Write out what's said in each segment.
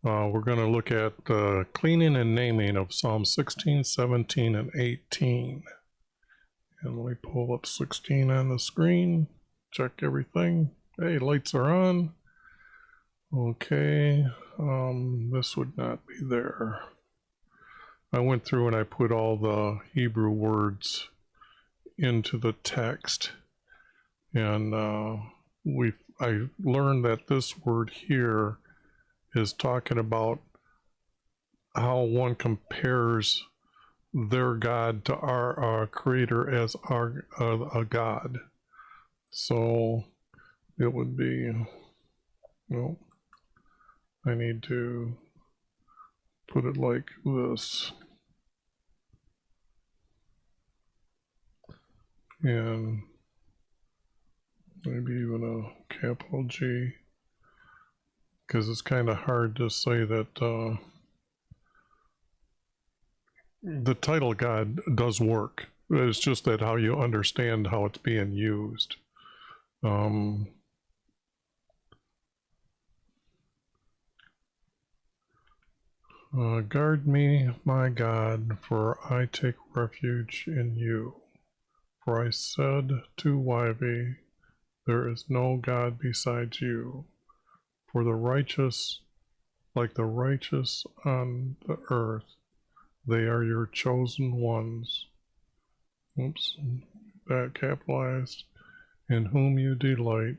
We're going to look at cleaning and naming of Psalm 16, 17, and 18. And let me pull up 16 on the screen, check everything. Hey, lights are on. Okay, this would not be there. I went through and I put all the Hebrew words into the text, and I learned that this word here is talking about how one compares their God to our Creator as our a God. So it would be, well, I need to put it like this, and maybe even a capital G, because it's kind of hard to say that the title God does work. It's just that how you understand how it's being used. Guard me, my God, for I take refuge in you. For I said to YV, there is no God besides you. For the righteous, like the righteous on the earth, they are your chosen ones. Oops, that capitalized. In whom you delight.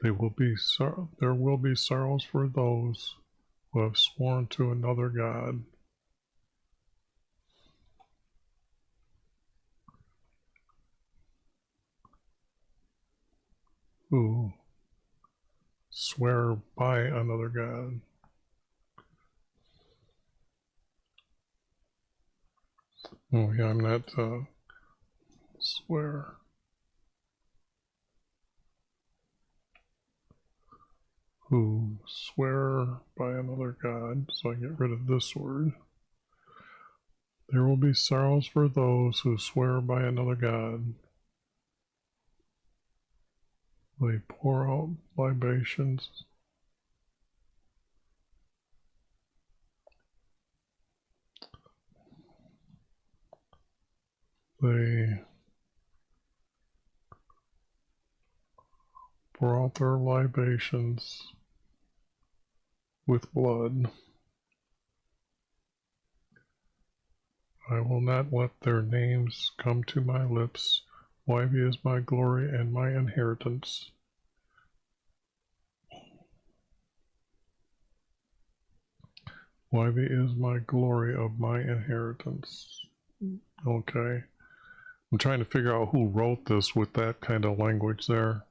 There will be sorrows for those who have sworn to another God. Who swear by another God. Oh yeah, I'm not swear. Who swear by another God. So I get rid of this word. There will be sorrows for those who swear by another God. They pour out libations. They pour out their libations with blood. I will not let their names come to my lips. YV is my glory and my inheritance. YV is my glory of my inheritance. Okay. I'm trying to figure out who wrote this with that kind of language there.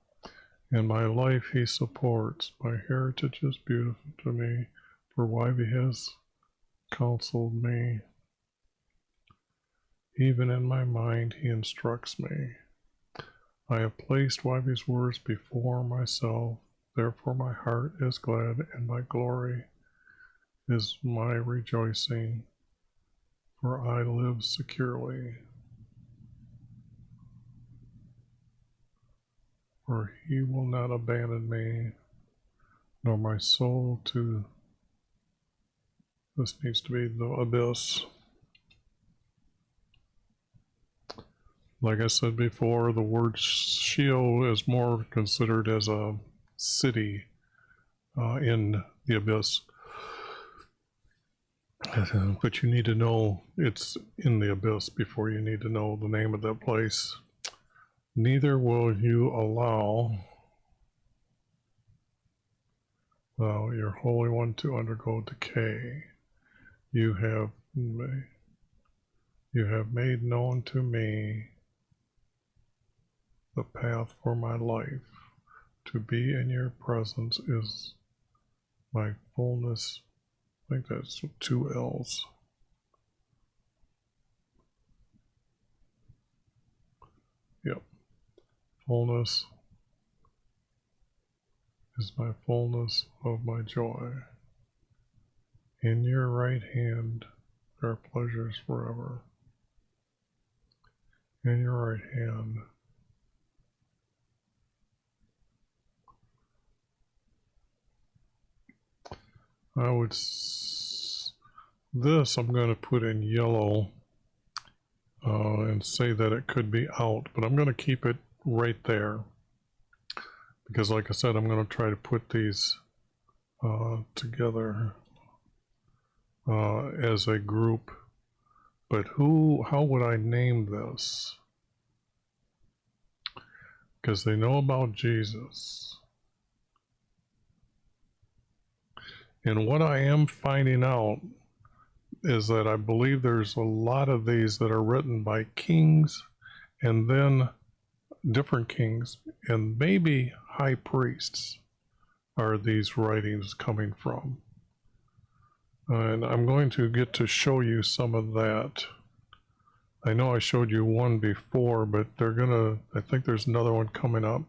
In my life he supports. My heritage is beautiful to me, for YV has counseled me. Even in my mind he instructs me. I have placed YV's words before myself, therefore my heart is glad and my glory is my rejoicing, for I live securely. For he will not abandon me, nor my soul to, this needs to be the abyss. Like I said before, the word Sheol is more considered as a city in the abyss. But you need to know it's in the abyss before you need to know the name of that place. Neither will you allow your Holy One to undergo decay. You have made known to me the path for my life. To be in your presence is my fullness. I think that's 2 L's. Yep. Fullness is my fullness of my joy. In your right hand there are pleasures forever. In your right hand I would, this I'm going to put in yellow and say that it could be out, but I'm going to keep it right there because like I said, I'm going to try to put these together as a group. But how would I name this? Because they know about Jesus. And what I am finding out is that I believe there's a lot of these that are written by kings and then different kings and maybe high priests are these writings coming from. And I'm going to get to show you some of that. I know I showed you one before, but I think there's another one coming up.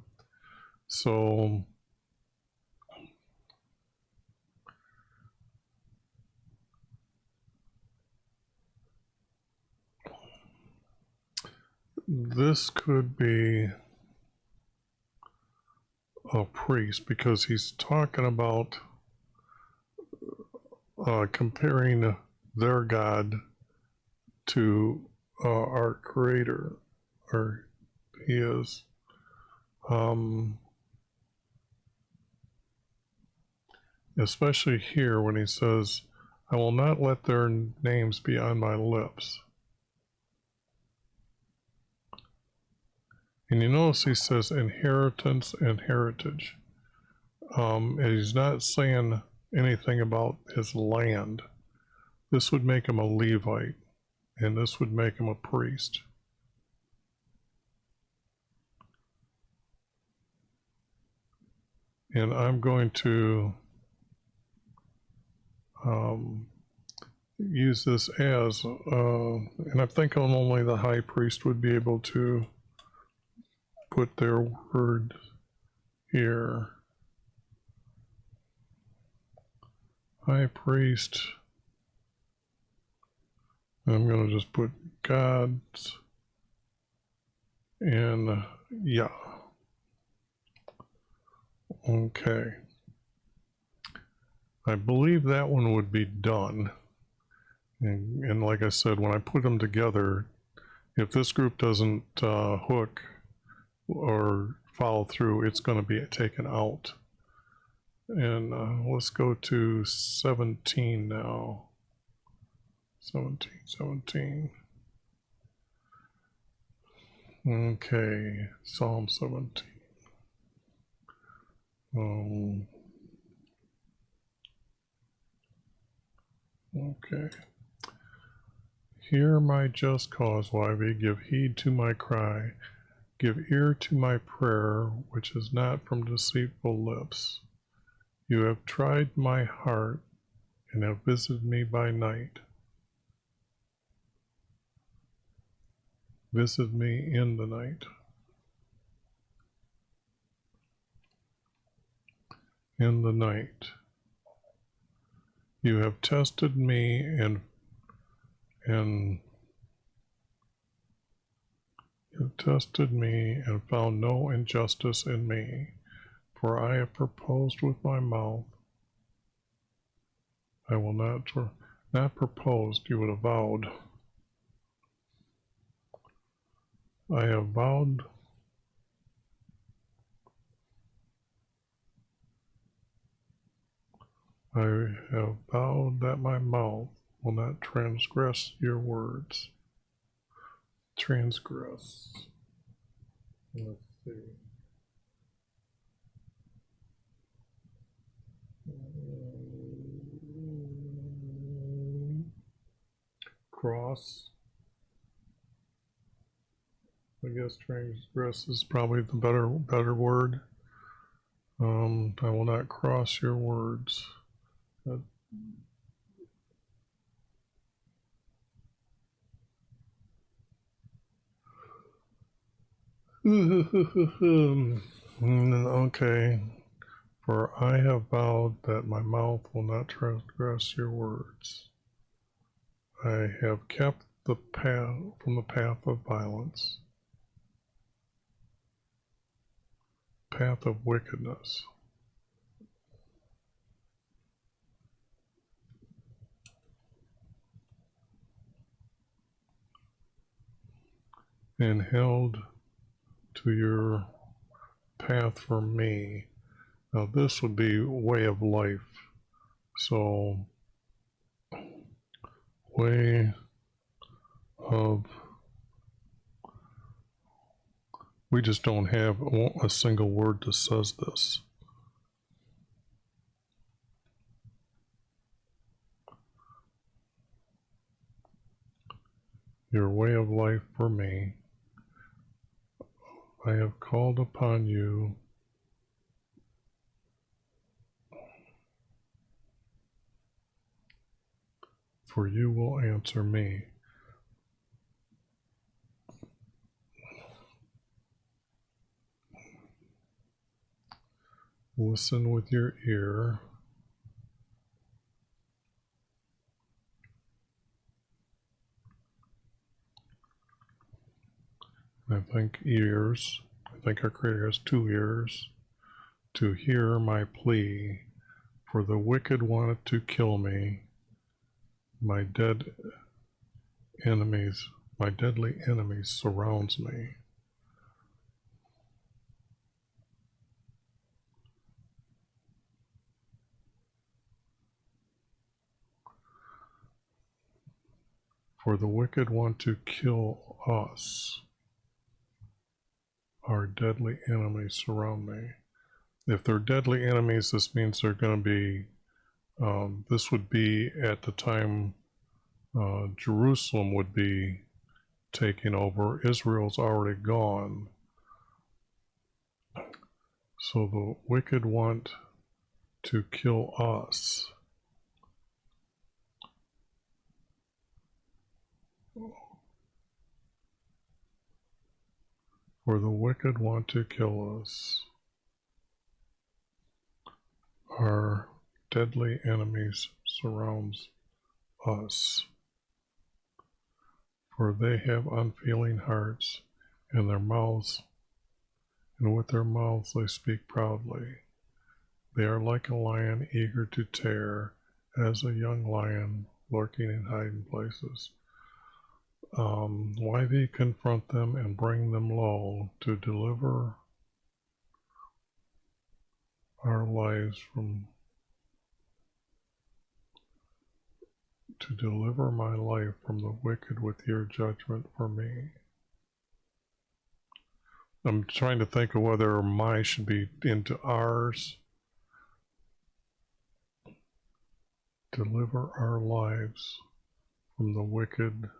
So this could be a priest because he's talking about comparing their God to our Creator, or He is. Especially here when he says, I will not let their names be on my lips. And you notice he says inheritance and heritage. And he's not saying anything about his land. This would make him a Levite, and this would make him a priest. And I'm going to use this as, and I think only the high priest would be able to put their word here. High priest. I'm going to just put God's and yeah. Okay. I believe that one would be done. And like I said, when I put them together, if this group doesn't hook or follow through, it's going to be taken out. And let's go to 17 now. 17. Okay, Psalm 17. Okay. Hear my just cause, YV, give heed to my cry. Give ear to my prayer, which is not from deceitful lips. You have tried my heart and have visited me by night. Visit me in the night. In the night. You have tested me and found no injustice in me, for I have proposed with my mouth. I will not proposed, you would have vowed. I have vowed. I have vowed that my mouth will not transgress your words. Transgress. Let's see. Cross. I guess transgress is probably the better word. I will not cross your words. Okay. For I have vowed that my mouth will not transgress your words. I have kept the path from the path of violence, path of wickedness. and held to your path for me. Now this would be way of life. So way of, we just don't have a single word that says this. Your way of life for me. I have called upon you. For you will answer me. Listen with your ear. I think ears. I think our Creator has 2 ears to hear my plea. For the wicked wanted to kill me. My deadly enemies surrounds me. For the wicked want to kill us. Our deadly enemies surround me. If they're deadly enemies, this means they're going to be, this would be at the time Jerusalem would be taking over. Israel's already gone. So the wicked want to kill us. For the wicked want to kill us. Our deadly enemies surrounds us. For they have unfeeling hearts, and with their mouths they speak proudly. They are like a lion eager to tear, as a young lion lurking in hiding places. Why thee confront them and bring them low, to deliver our lives to deliver my life from the wicked with your judgment for me. I'm trying to think of whether my should be into ours. Deliver our lives from the wicked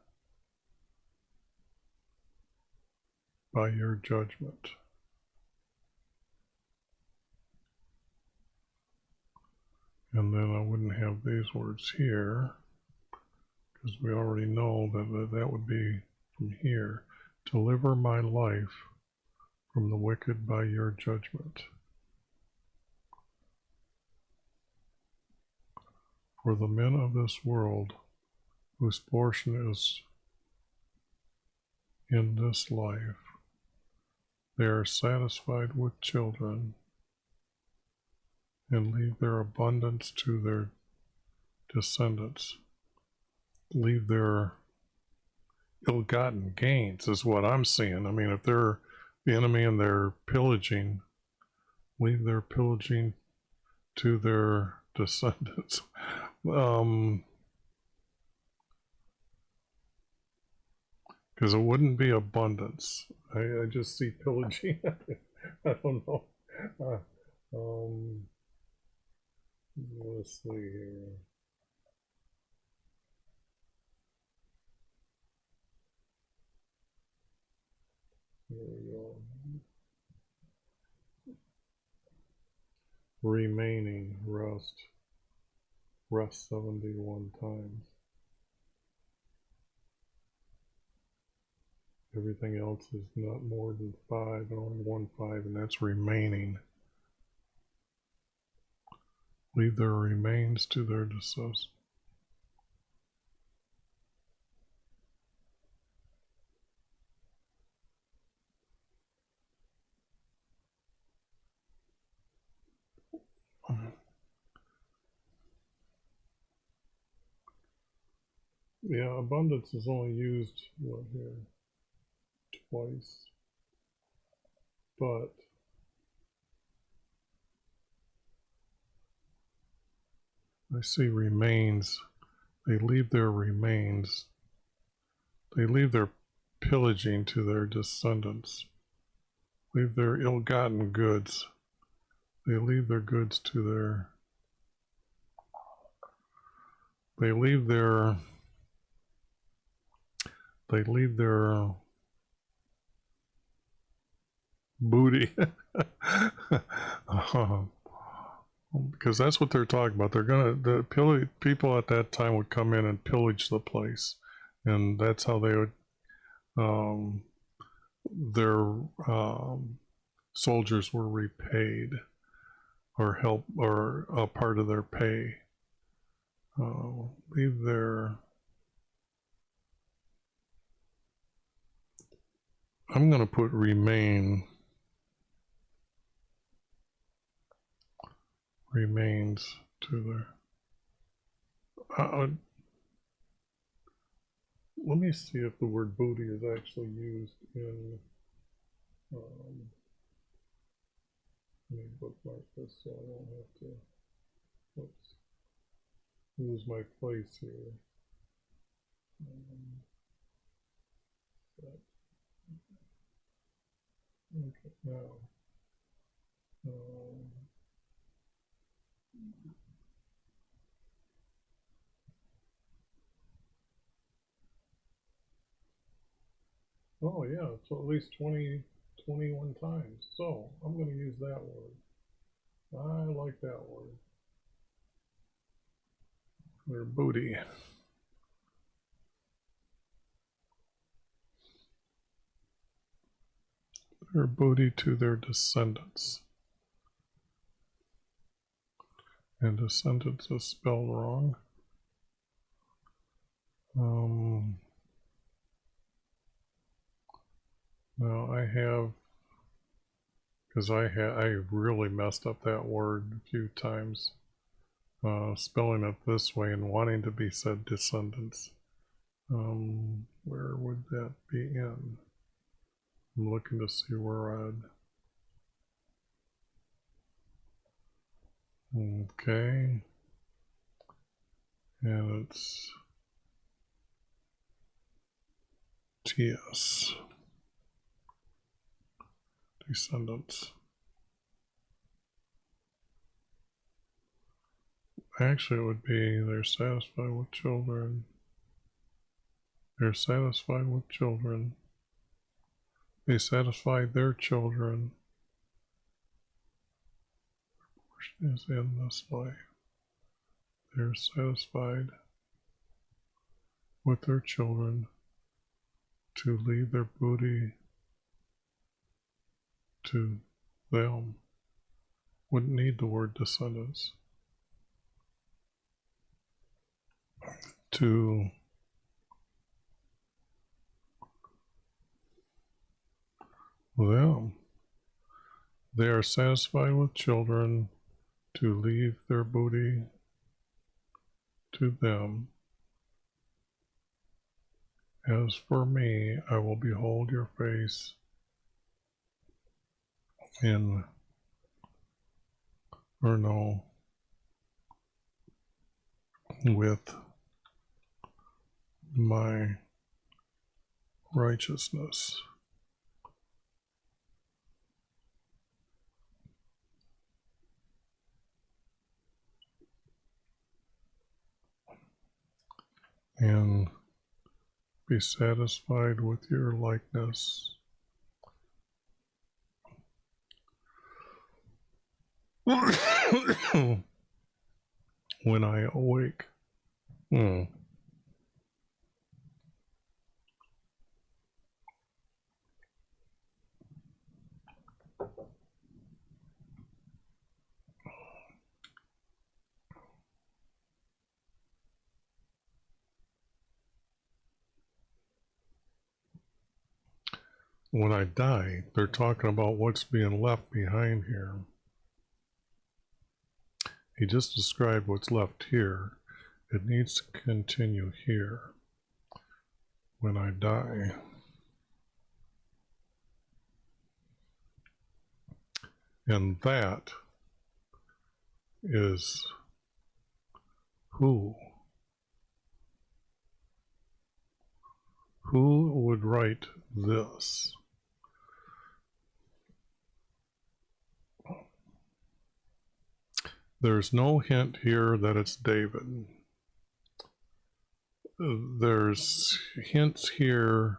by your judgment. And then I wouldn't have these words here, because we already know that would be from here. Deliver my life from the wicked by your judgment. For the men of this world, whose portion is in this life, they are satisfied with children and leave their abundance to their descendants. Leave their ill-gotten gains is what I'm seeing. I mean, if they're the enemy and they're pillaging, leave their pillaging to their descendants. Because it wouldn't be abundance. I just see pillaging. I don't know. Let's see here. Here we go. Remaining rest 71 times. Everything else is not more than 5, and only 1 5, and that's remaining. Leave their remains to their descendants. Yeah, abundance is only used, what here? place, but I see remains. They leave their remains. They leave their pillaging to their descendants. Leave their ill-gotten goods. They leave their goods to their... They leave their booty. Because that's what they're talking about. The people at that time would come in and pillage the place, and that's how they would their soldiers were repaid or help or a part of their pay. Leave their... I'm going to put remains to their... let me see if the word booty is actually used in... let me bookmark this so I don't have to lose my place here. Okay, now. Oh yeah, so at least 21 times. So I'm going to use that word. I like that word. Their booty. Their booty to their descendants. And descendants is spelled wrong. Now I have, because I really messed up that word a few times, spelling it this way and wanting to be said descendants. Where would that be in? I'm looking to see where I'd... Okay. And it's TS. Descendants. Actually, it would be they're satisfied with children. They're satisfied with children. They satisfied their children. Portion is in this life. They're satisfied with their children to leave their booty to them. Wouldn't need the word descendants. To them. They are satisfied with children to leave their booty to them. As for me, I will behold your face in, or no, with my righteousness. And be satisfied with your likeness. When I awake. When I die, they're talking about what's being left behind here. He just described what's left here. It needs to continue here. When I die. And that is who? Who would write this? There's no hint here that it's David. There's hints here.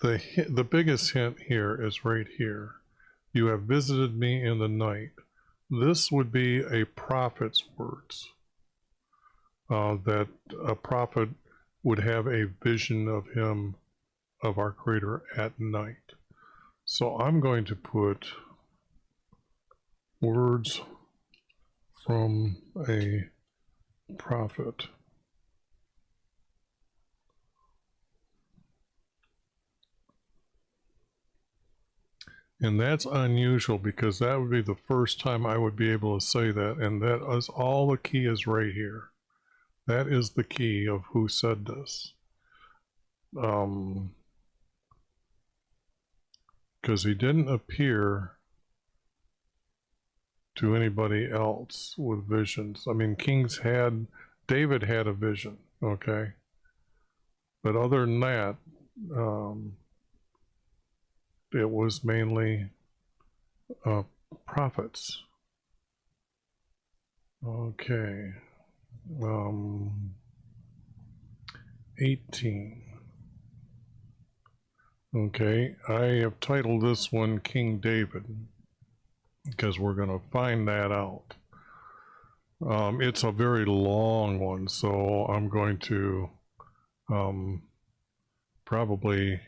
The biggest hint here is right here. You have visited me in the night. This would be a prophet's words. That a prophet would have a vision of him, of our Creator, at night. So I'm going to put words from a prophet. And that's unusual because that would be the first time I would be able to say that. And that is all the key is right here. That is the key of who said this. Because he didn't appear to anybody else with visions. I mean, David had a vision, okay? But other than that, it was mainly prophets. Okay. 18. Okay, I have titled this one King David because we're going to find that out. It's a very long one, so I'm going to probably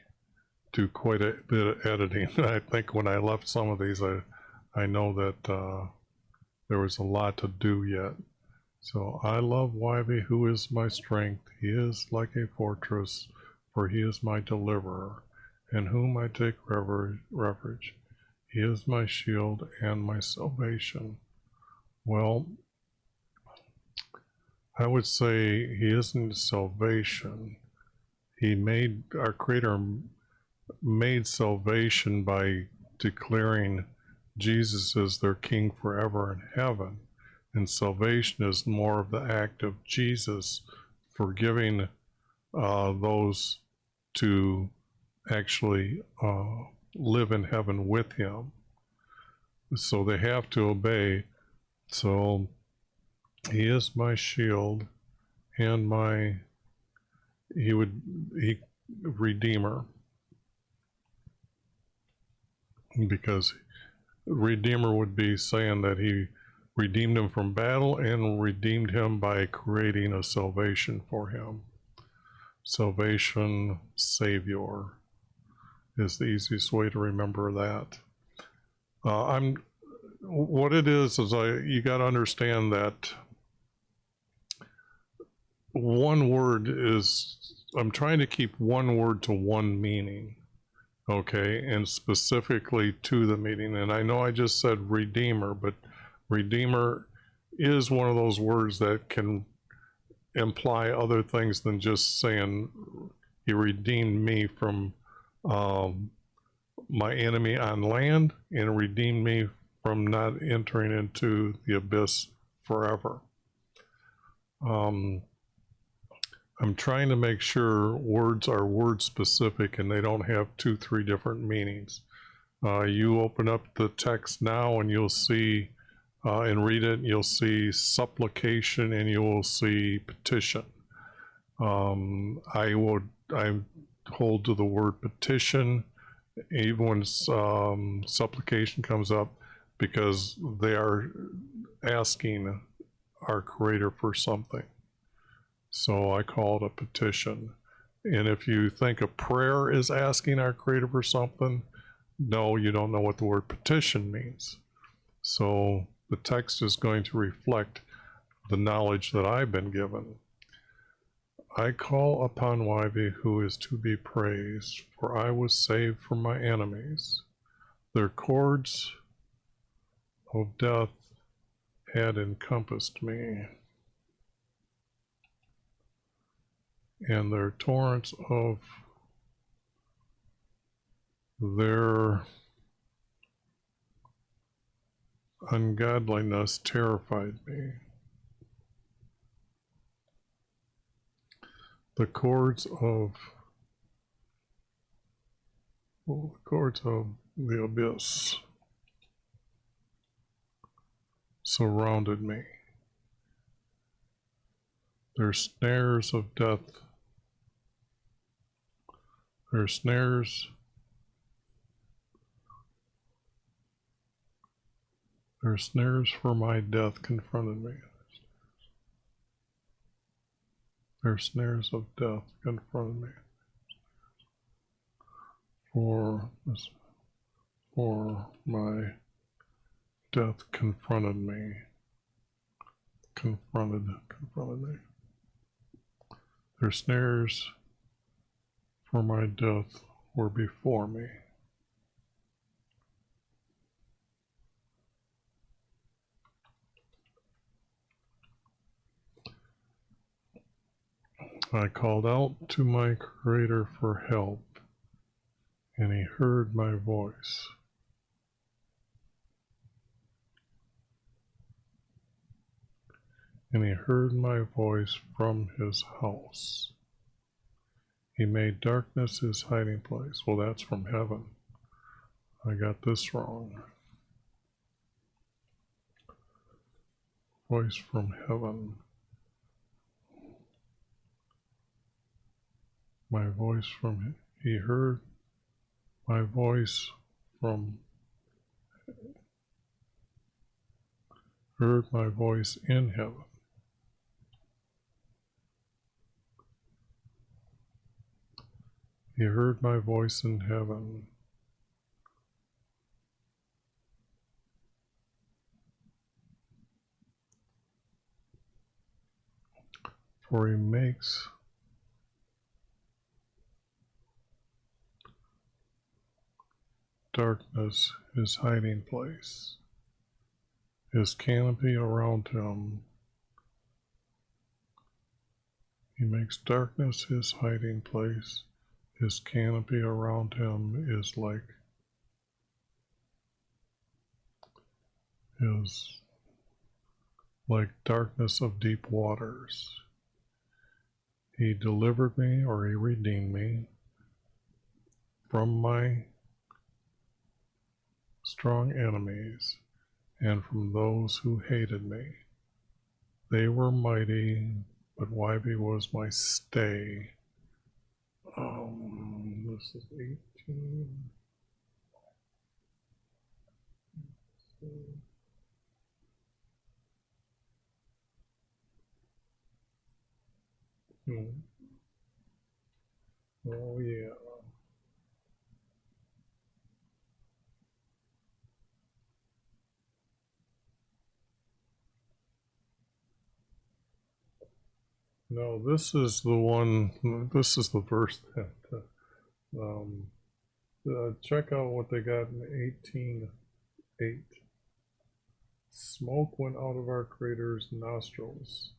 do quite a bit of editing. I think when I left some of these, I know that there was a lot to do yet. So I love YV, who is my strength. He is like a fortress, for he is my deliverer, in whom I take refuge. He is my shield and my salvation. Well, I would say he isn't salvation. Our Creator made salvation by declaring Jesus as their King forever in heaven. And salvation is more of the act of Jesus forgiving those to actually live in heaven with him. So they have to obey. So he is my shield and redeemer, because redeemer would be saying that he redeemed him from battle and redeemed him by creating a salvation for him. Salvation, Savior is the easiest way to remember that. What it is you got to understand that one word I'm trying to keep one word to one meaning, okay, and specifically to the meaning. And I know I just said redeemer, but redeemer is one of those words that can imply other things than just saying he redeemed me from my enemy on land and redeemed me from not entering into the abyss forever. I'm trying to make sure words are word specific and they don't have 2-3 different meanings. You open up the text now and you'll see and read it, you'll see supplication and you will see petition. I hold to the word petition even when supplication comes up, because they are asking our Creator for something. So I call it a petition. And if you think a prayer is asking our Creator for something, no, you don't know what the word petition means. So the text is going to reflect the knowledge that I've been given. I call upon YV, who is to be praised, for I was saved from my enemies. Their cords of death had encompassed me, and their torrents of their ungodliness terrified me. The cords of the abyss surrounded me. Their snares of death, their snares for my death confronted me. Their snares of death confronted me. For my death confronted me. Confronted me. Their snares for my death were before me. I called out to my Creator for help, and He heard my voice. And He heard my voice from His house. He made darkness His hiding place. Well, that's from heaven. I got this wrong. Voice from heaven. My voice from, He heard my voice from, heard my voice in heaven. He heard my voice in heaven. For He makes darkness His hiding place, His canopy around Him. He makes darkness His hiding place. His canopy around Him is like darkness of deep waters. He delivered me, or He redeemed me from my strong enemies and from those who hated me. They were mighty, but YB was my stay. This is 18. Oh yeah. No, this is the one, this is the verse that, check out what they got in 18:8. Smoke went out of our Creator's nostrils,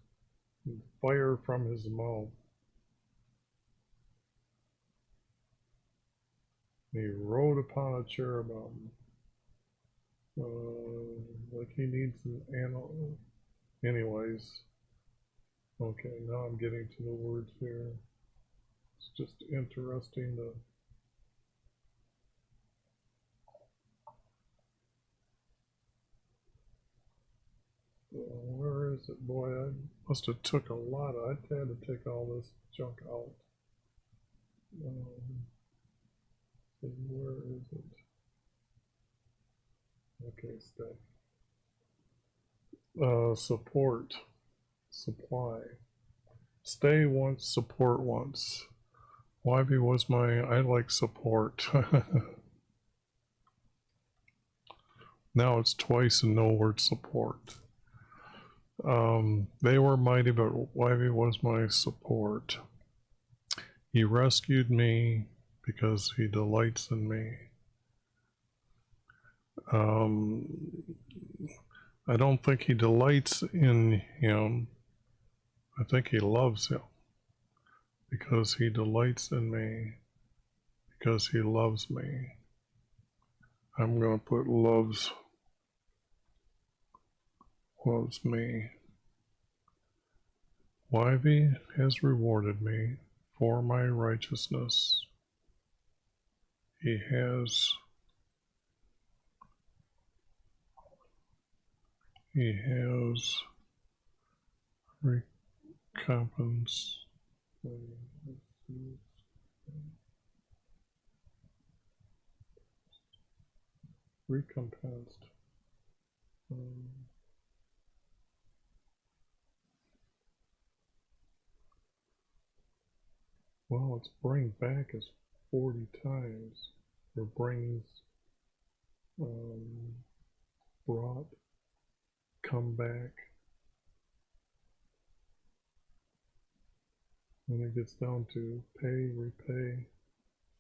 and fire from His mouth. He rode upon a cherubim. Like He needs an animal. Anyways. Okay, now I'm getting to the words here. It's just interesting to where is it? Boy, I must have took a lot. I had to take all this junk out. Where is it? Okay, stay. Support. Supply. Stay once, support once. YB was my, I like support. Now it's twice and no word support. They were mighty, but YB was my support. He rescued me because He delights in me. I don't think he delights in him. I think he loves him because he delights in me, because he loves me. I'm going to put loves me. YV has rewarded me for my righteousness. He has recompensed. Recompensed. Well, its bring back is 40 times. Or brings, brought, come back. When it gets down to pay, repay.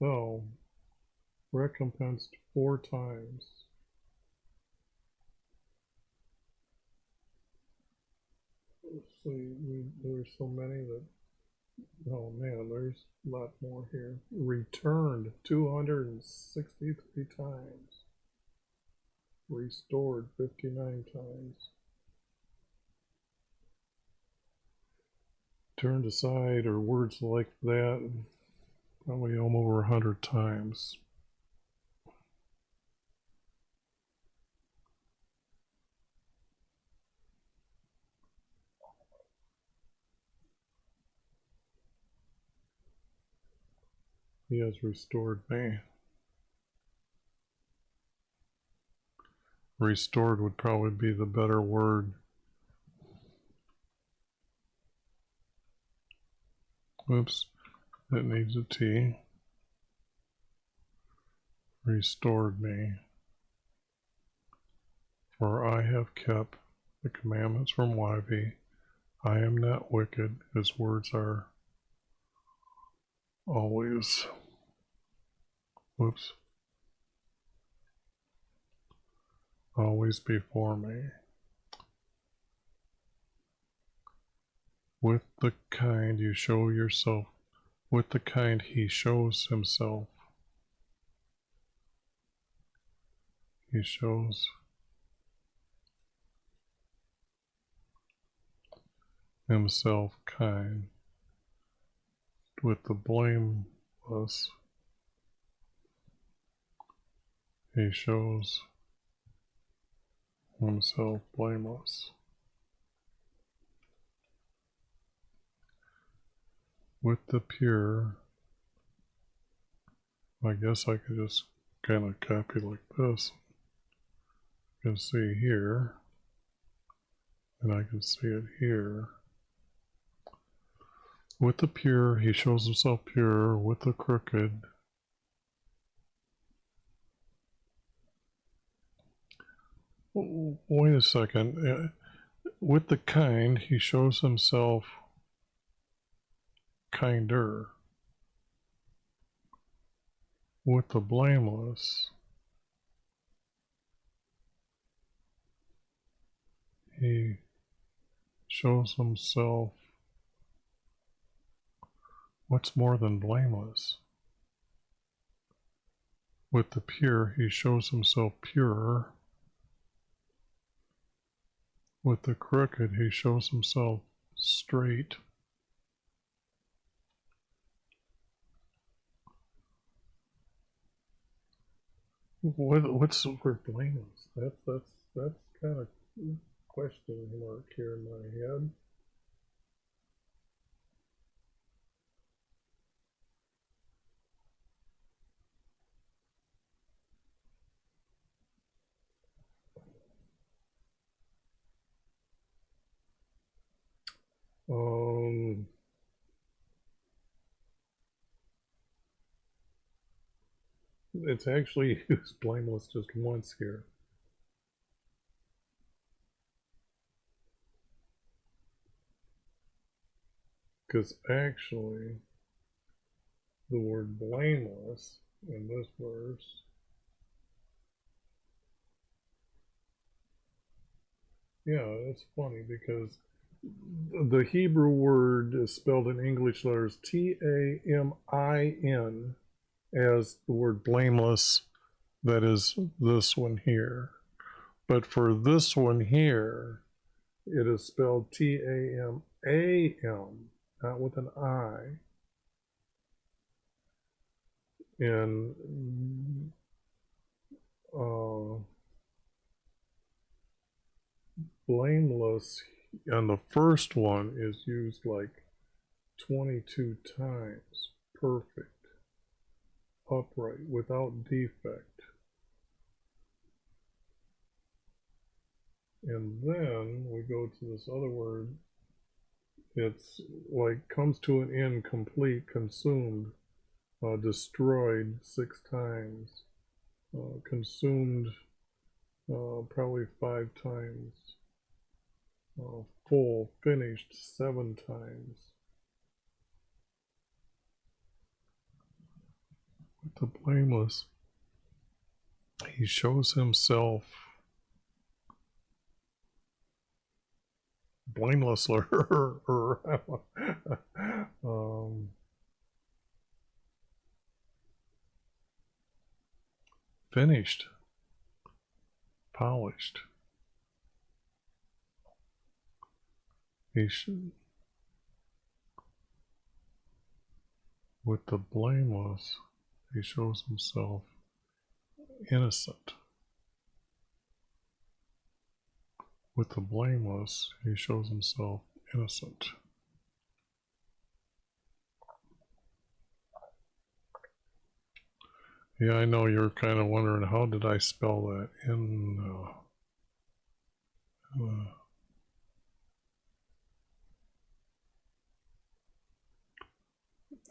So, recompensed 4 times. Let's see, there's so many that, oh man, there's a lot more here. Returned 263 times. Restored 59 times. Turned aside, or words like that, probably over 100 times. He has restored me. Restored would probably be the better word. Oops, it needs a T. Restored me. For I have kept the commandments from YV. I am not wicked. His words are always, whoops, always before me. With the kind you show yourself, with the kind he shows himself. He shows himself kind. With the blameless, he shows himself blameless. With the pure, I guess I could just kind of copy like this. You can see here, and I can see it here. With the pure, he shows himself pure. With the crooked, wait a second. With the kind, he shows himself kinder. With the blameless, he shows himself, what's more than blameless? With the pure, he shows himself pure. With the crooked, he shows himself straight. What's the word blameless? That's kind of question mark here in my head. It's actually used blameless just once here. Because actually, the word blameless in this verse Yeah, it's funny because the Hebrew word is spelled in English letters T-A-M-I-N as the word blameless. That is this one here. But for this one here, it is spelled T-A-M-A-M, not with an I. And blameless, and the first one is used like 22 times. Perfect, upright, without defect. And then we go to this other word. It's like comes to an end, complete, consumed, destroyed 6 times, consumed probably 5 times, full, finished 7 times. With the blameless, he shows himself blameless finished, polished. With the blameless, he shows himself innocent. With the blameless, he shows himself innocent. Yeah, I know you're kind of wondering, how did I spell that?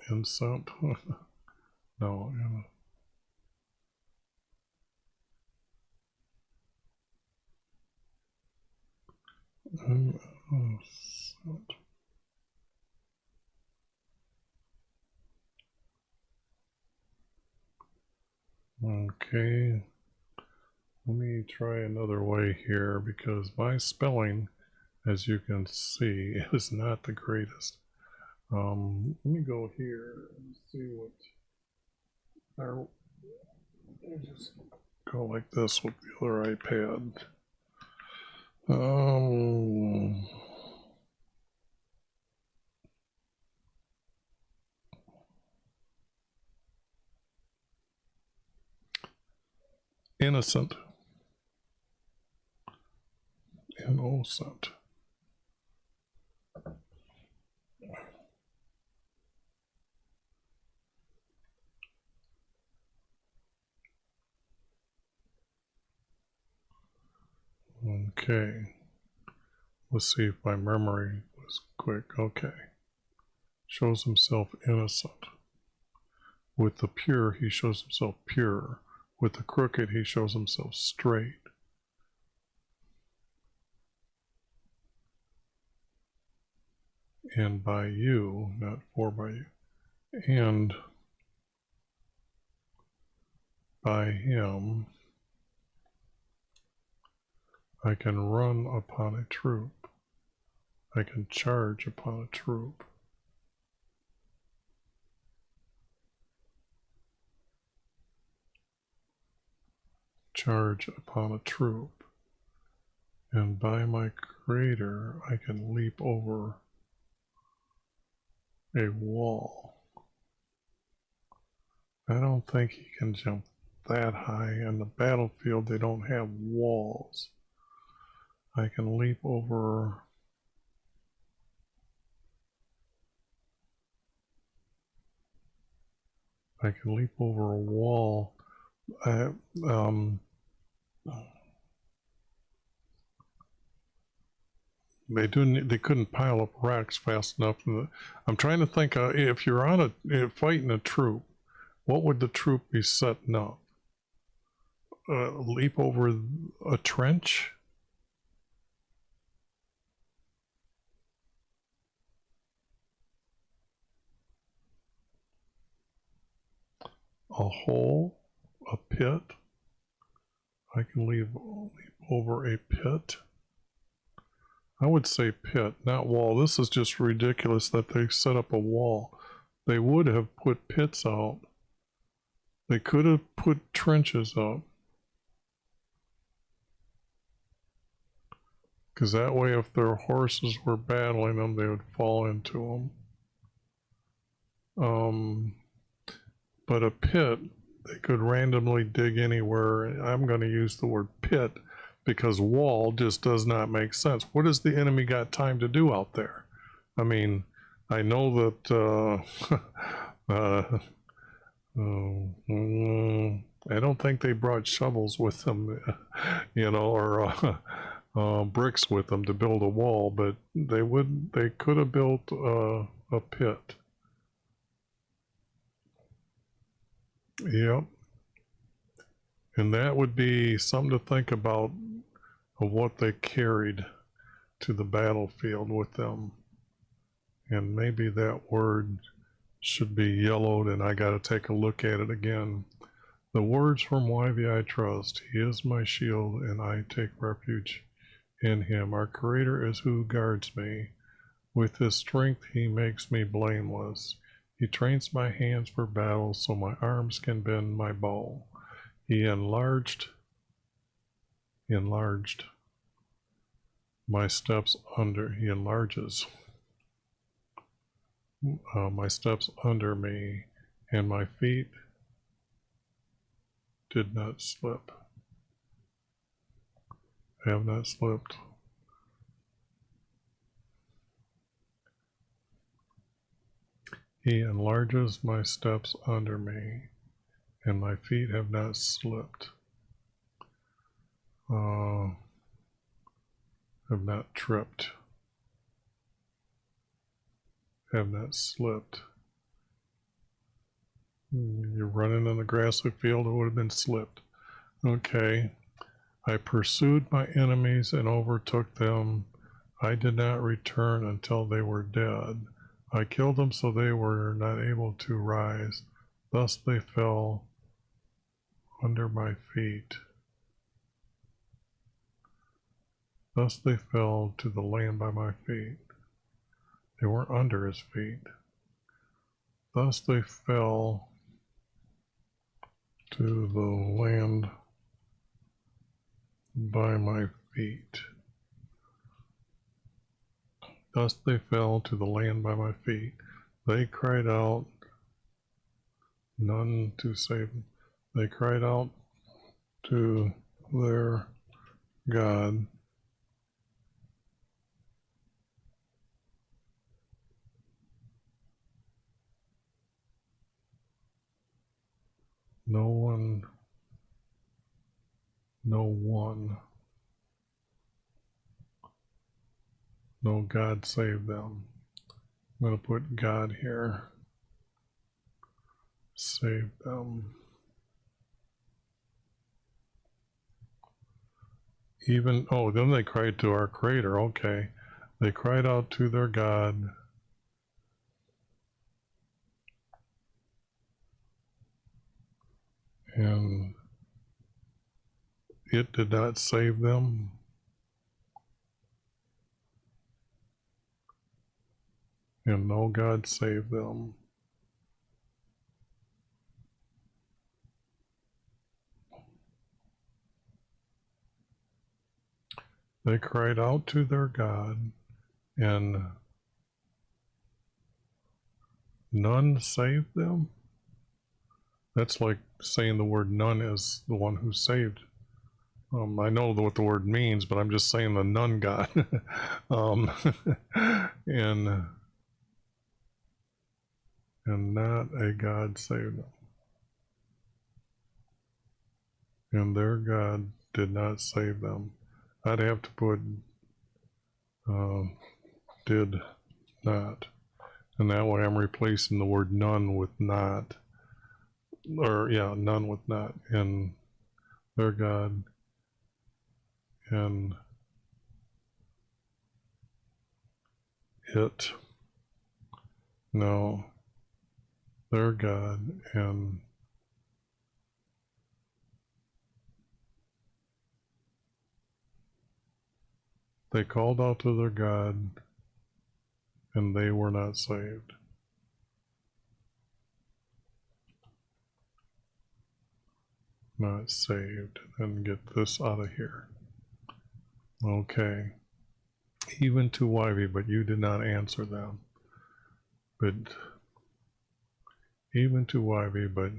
Innocent? No, innocent. Okay, let me try another way here because my spelling, as you can see, is not the greatest. Let me go here and see what our, let me just go like this with the other iPad. Innocent. Innocent. Okay. Let's see if my memory was quick. Okay. Shows himself innocent. With the pure, he shows himself pure. With the crooked, he shows himself straight. And by you, not for by you. And by him, I can run upon a troop. I can charge upon a troop. Charge upon a troop. And by my creator, I can leap over a wall. I don't think he can jump that high. In the battlefield, they don't have walls. I can leap over a wall. They couldn't pile up rocks fast enough. I'm trying to think, if you're on fighting a troop, what would the troop be setting up? Leap over a trench? A hole? A pit? I can leap over a pit? I would say pit, not wall. This is just ridiculous that they set up a wall. They would have put pits out. They could have put trenches up. Because that way, if their horses were battling them, they would fall into them. But a pit, they could randomly dig anywhere. I'm going to use the word pit because wall just does not make sense. What has the enemy got time to do out there? I mean, I know that I don't think they brought shovels with them, or bricks with them to build a wall, but they could have built a pit. Yep. And that would be something to think about of what they carried to the battlefield with them. And maybe that word should be yellowed, and I got to take a look at it again. The words from YHVH I trust. He is my shield, and I take refuge in him. Our Creator is who guards me. With his strength he makes me blameless. He trains my hands for battle so my arms can bend my bow. He enlarged my steps under. He enlarges my steps under me, and my feet did not slip. Have not slipped. He enlarges my steps under me, and my feet have not slipped. Have not tripped. Have not slipped. You're running in the grassy field, it would have been slipped. Okay. I pursued my enemies and overtook them. I did not return until they were dead. I killed them so they were not able to rise. Thus they fell under my feet. Thus they fell to the land by my feet. They weren't under his feet. Thus they fell to the land by my feet. Thus they fell to the land by my feet. They cried out, none to save them. They cried out to their God. No one, no God saved them. I'm going to put God here. Save them. Then they cried to our Creator. Okay. They cried out to their God. And it did not save them. And no God saved them. They cried out to their God, and none saved them. That's like saying the word none is the one who saved. I know what the word means, but I'm just saying the none God. And not a God saved them. And their God did not save them. I'd have to put did not. And that way I'm replacing the word none with not. Or, yeah, none with not. And their God and it. No. Their God and They called out to their God, and they were not saved. Not saved. And get this out of here. Okay. Even to YV, but you did not answer them. But even to YV, but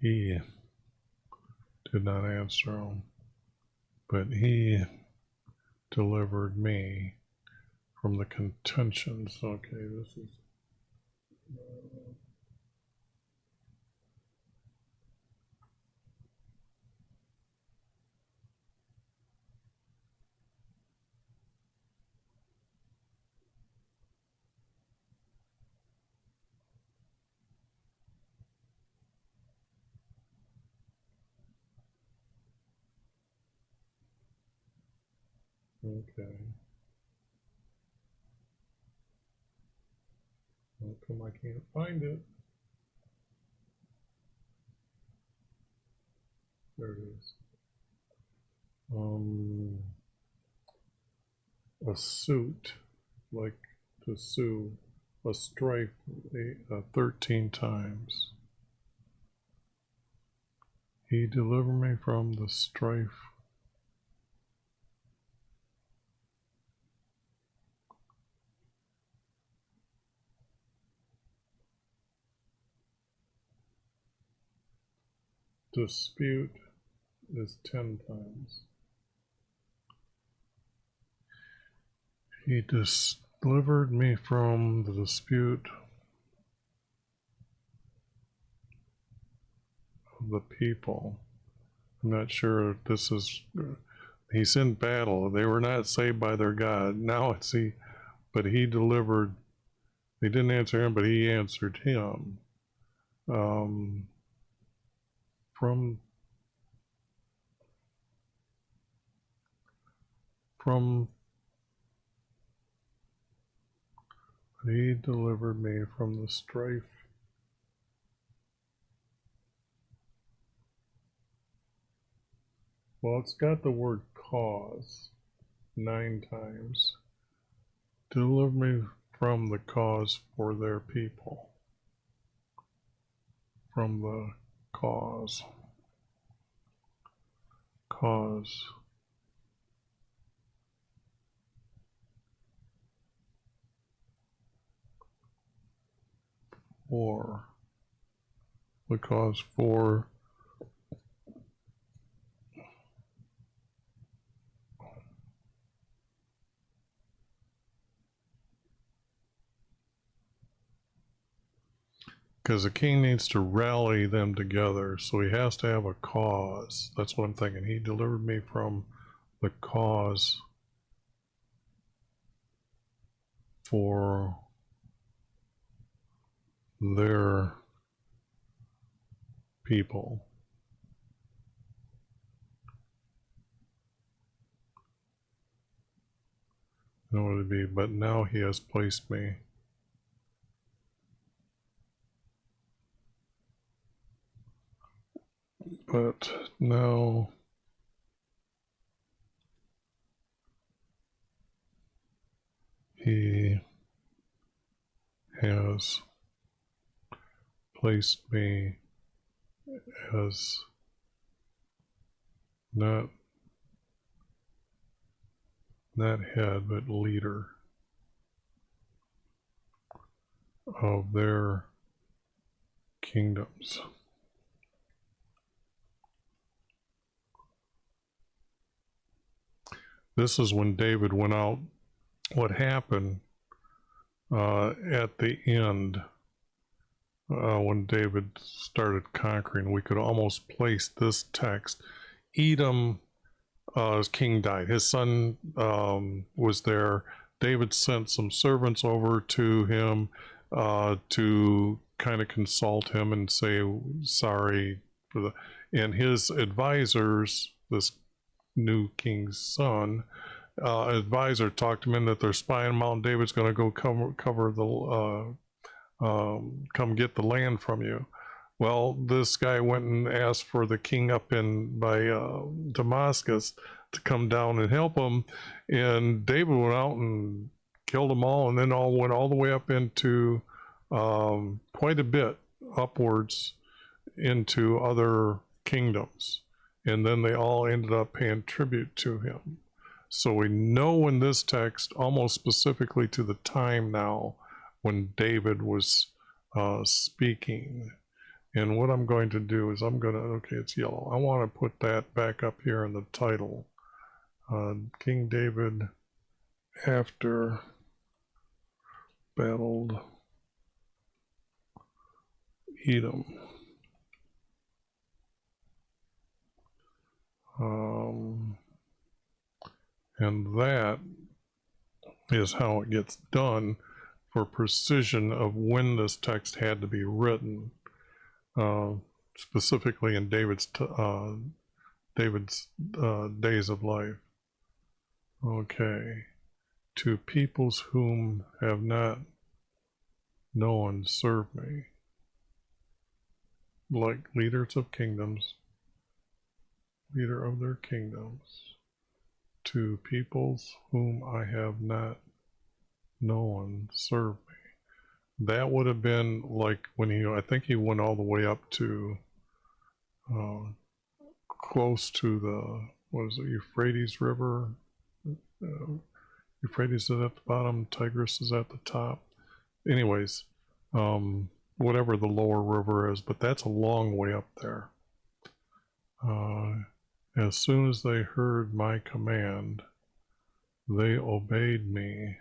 he did not answer them. But he delivered me from the contentions. Okay, this is. Okay. How come I can't find it? There it is. A suit, like to sue, a strife 13 times. He delivered me from the strife. Dispute is 10 times. He delivered me from the dispute of the people. I'm not sure if this is. He's in battle. They were not saved by their God. Now it's he, but he delivered. They didn't answer him, but he answered him. From he delivered me from the strife. Well, it's got the word cause 9 times. Deliver me from the cause for their people. From the cause. Cause. For. The cause for. Because the king needs to rally them together, so he has to have a cause. That's what I'm thinking. He delivered me from the cause for their people. I know what it'd be, but now he has placed me. But now he has placed me as not head, but leader of their kingdoms. This is when David went out. What happened at the end, when David started conquering, we could almost place this text. Edom, his king died. His son was there. David sent some servants over to him to kind of consult him and say sorry for the. And his advisors, this new king's son, advisor talked him in that they're spying him out and David's going to go cover the come get the land from you. Well, this guy went and asked for the king up in by Damascus. to come down and help him. And David went out and killed them all, and then went all the way up into quite a bit upwards into other kingdoms. And then they all ended up paying tribute to him. So we know in this text, almost specifically to the time now, when David was speaking. And what I'm going to do is okay, it's yellow. I want to put that back up here in the title. King David after battled Edom. And that is how it gets done for precision of when this text had to be written, specifically in David's days of life. Okay. To peoples whom have not known serve me, like leaders of kingdoms, leader of their kingdoms. To peoples whom I have not known serve me. That would have been like when I think he went all the way up to close to the, Euphrates River. Euphrates is at the bottom, Tigris is at the top. Anyways, whatever the lower river is, but that's a long way up there. As soon as they heard my command, they obeyed me.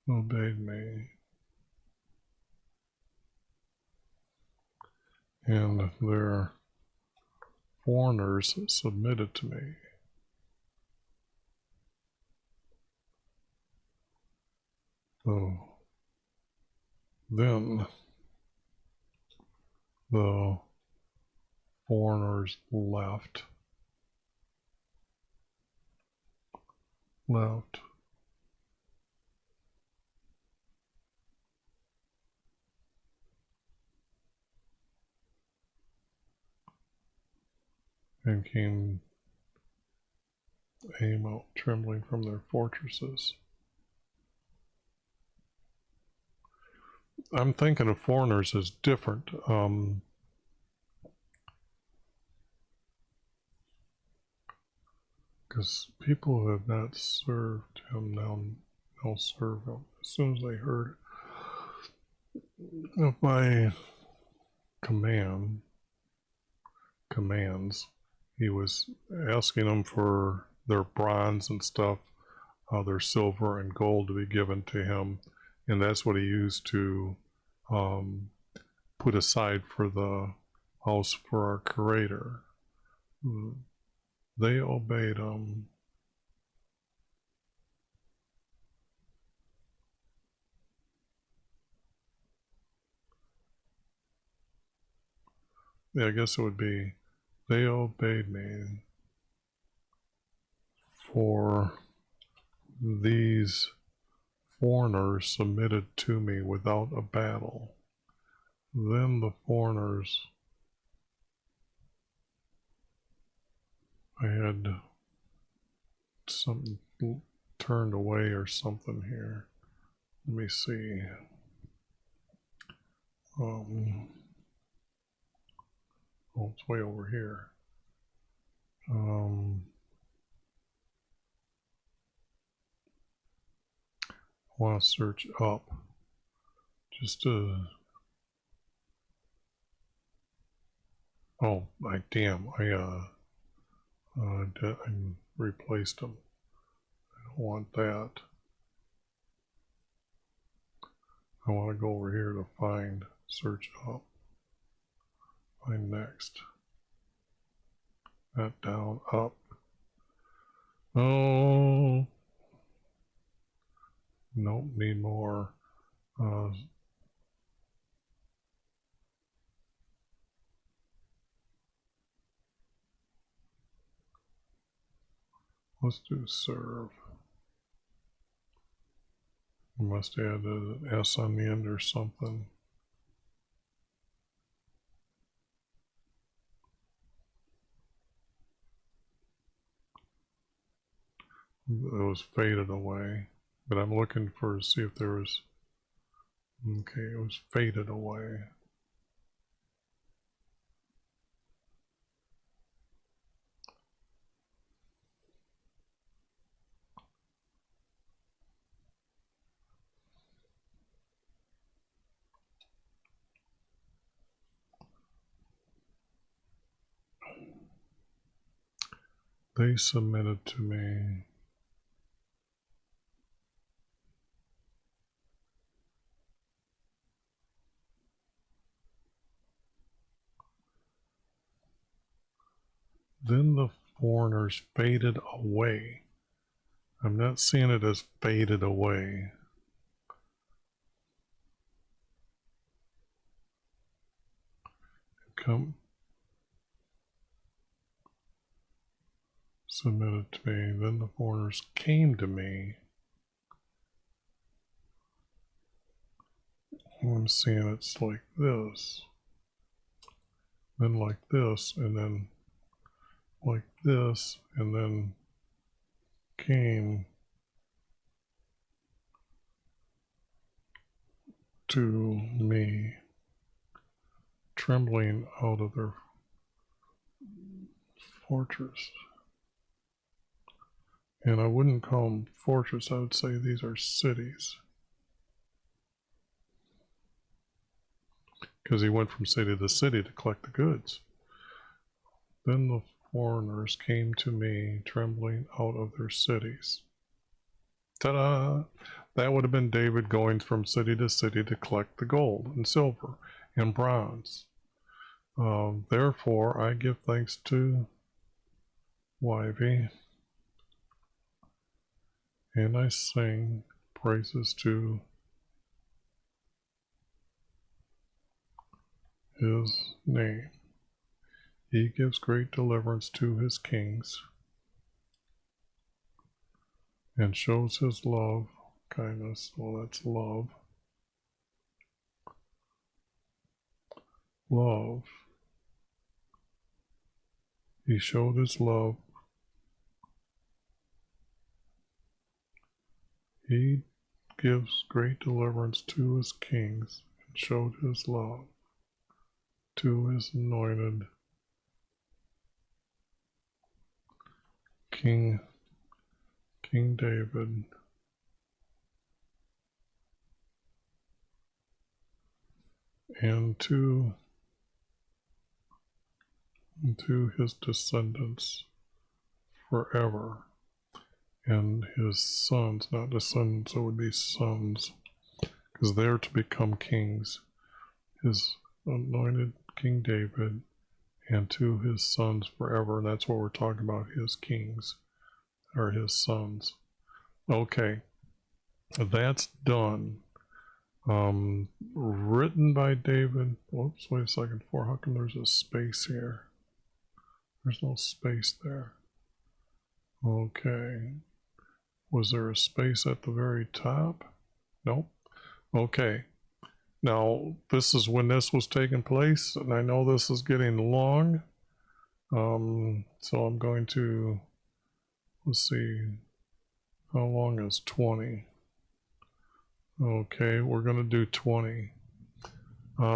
Obeyed me. And their foreigners submitted to me. So then the foreigners left. And came out trembling from their fortresses. I'm thinking of foreigners as different. Because people who have not served him now serve him. As soon as they heard of my commands, he was asking them for their bronze and stuff, their silver and gold to be given to him, and that's what he used to put aside for the house for our Creator. They obeyed him. Yeah, I guess it would be, they obeyed me, for these foreigners submitted to me without a battle. Then the foreigners, I had something turned away or something here. Let me see. Oh, it's way over here. I want to search up just to. Oh, damn! I replaced them. I don't want that. I want to go over here to find, search up, find next. That down, up. Oh, nope, need more. Let's do serve. We must add an S on the end or something. It was faded away. But I'm looking for see if there was. Okay, it was faded away. They submitted to me. Then the foreigners faded away. I'm not seeing it as faded away. Come submitted to me. Then the foreigners came to me. I'm seeing it's like this, then like this, and then like this, and then came to me, trembling out of their fortress. And I wouldn't call them fortress, I would say these are cities. Because he went from city to city to collect the goods. Then the foreigners came to me, trembling out of their cities. Ta-da! That would have been David going from city to city to collect the gold and silver and bronze. Therefore, I give thanks to YV, and I sing praises to his name. He gives great deliverance to his kings and shows his love, kindness. Well, that's love. Love. He showed his love. He gives great deliverance to his kings and showed his love to his anointed King David, and to his descendants forever, and his sons, not descendants, it would be sons, because they're to become kings, his anointed King David, and to his sons forever. And that's what we're talking about, his kings, or his sons. Okay, that's done. Written by David. Whoops, wait a second. How come there's a space here? There's no space there. Okay. Was there a space at the very top? Nope. Okay. Now, this is when this was taking place, and I know this is getting long. So I'm going to, let's see, how long is 20? Okay, we're going to do 20.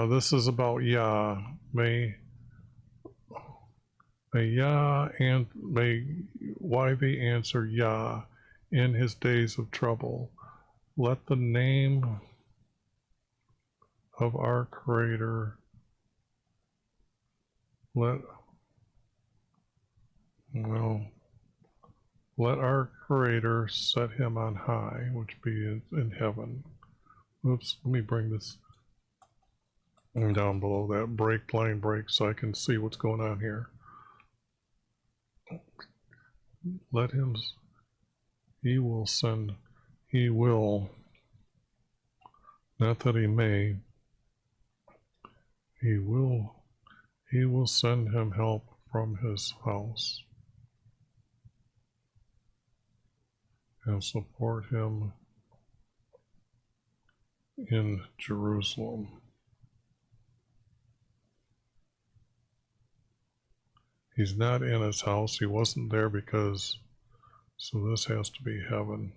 This is about Yah. May Yah and may YV answer Yah in his days of trouble. Let the name of our Creator let our Creator set him on high, which be in heaven. Oops, let me bring this down below that plain break so I can see what's going on here. Let him, he will, not that he may, he will send him help from his house and support him in Jerusalem. He's not in his house. He wasn't there because So this has to be heaven.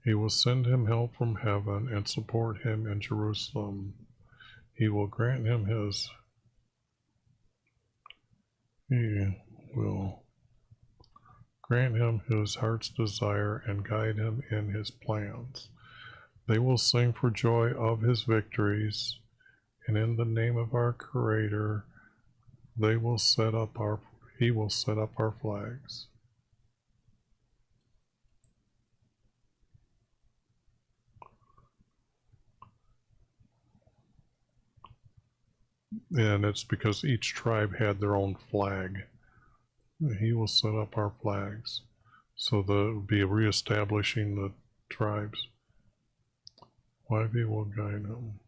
He will send him help from heaven and support him in Jerusalem. He will grant him his heart's desire and guide him in his plans. They will sing for joy of his victories, and in the name of our Creator, he will set up our flags. And it's because each tribe had their own flag. He will set up our flags. So there would be reestablishing the tribes. YV will guide them.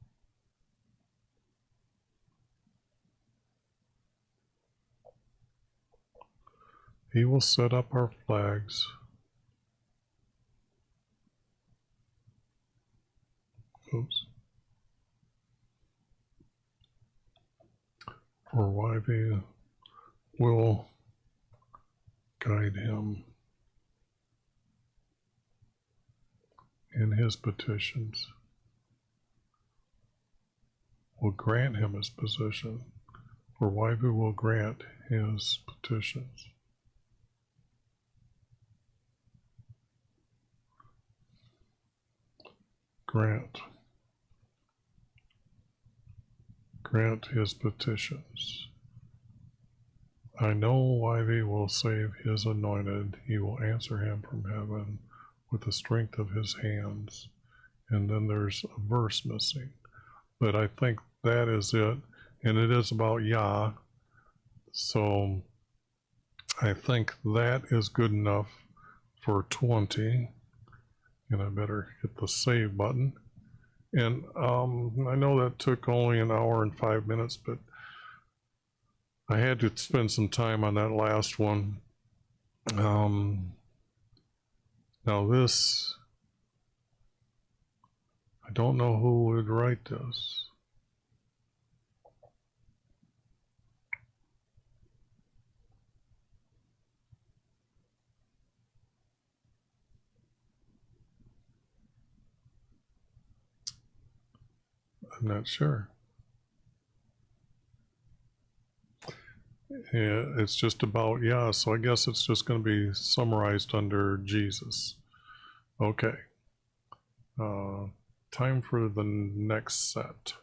He will set up our flags. Oops. For YV will guide him in his petitions. Will grant him his petition. For YV will grant his petitions. Grant his petitions. I know YV will save his anointed. He will answer him from heaven with the strength of his hands. And then there's a verse missing. But I think that is it. And it is about Yah. So I think that is good enough for 20. And I better hit the save button. And I know that took only an hour and 5 minutes, but I had to spend some time on that last one. Now this, I don't know who would write this. I'm not sure. Yeah, it's just about, yeah, so I guess it's just going to be summarized under Jesus. Okay. Time for the next set.